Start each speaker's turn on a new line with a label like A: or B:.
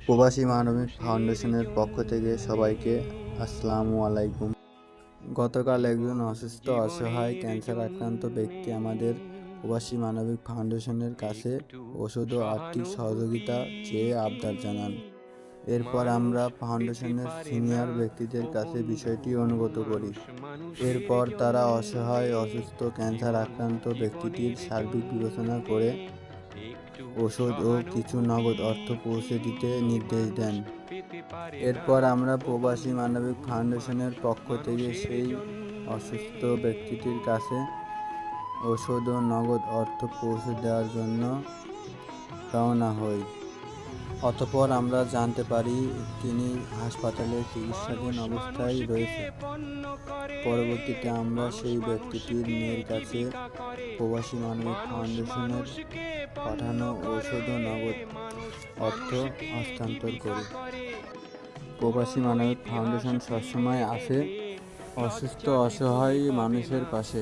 A: প্রবাসী মানবিক ফাউন্ডেশনের পক্ষ থেকে সবাইকে আসসালামু আলাইকুম। গতকাল একজন অসুস্থ অসহায় ক্যান্সার আক্রান্ত ব্যক্তি আমাদের প্রবাসী মানবিক ফাউন্ডেশনের কাছে ওষুধ ও আর্থিক সহযোগিতা চেয়ে আবদার জানান। এরপর আমরা ফাউন্ডেশনের সিনিয়র ব্যক্তিদের কাছে বিষয়টি অনুগত করি। এরপর তারা অসহায় অসুস্থ ক্যান্সার আক্রান্ত ব্যক্তিটির সার্বিক বিবেচনা করে ওষুধ ও কিছু নগদ অর্থ পৌঁছে দিতে নির্দেশ দেন। এরপর আমরা প্রবাসী মানবিক ফাউন্ডেশনের পক্ষ থেকে সেই অসুস্থ ব্যক্তিটির কাছে ওষুধ ও নগদ অর্থ পৌঁছে দেওয়ার জন্য রওনা হই। অতঃপর আমরা জানতে পারি তিনি হাসপাতালে চিকিৎসাধীন অবস্থায় রয়েছে। পরবর্তীতে আমরা সেই ব্যক্তিটির মেয়ের কাছে প্রবাসী মানবিক ফাউন্ডেশনের পাঠানো ওষুধ ও নগদ অর্থ হস্তান্তর করি। প্রবাসী মানবিক ফাউন্ডেশন সবসময় আছে অসুস্থ অসহায় মানুষের পাশে।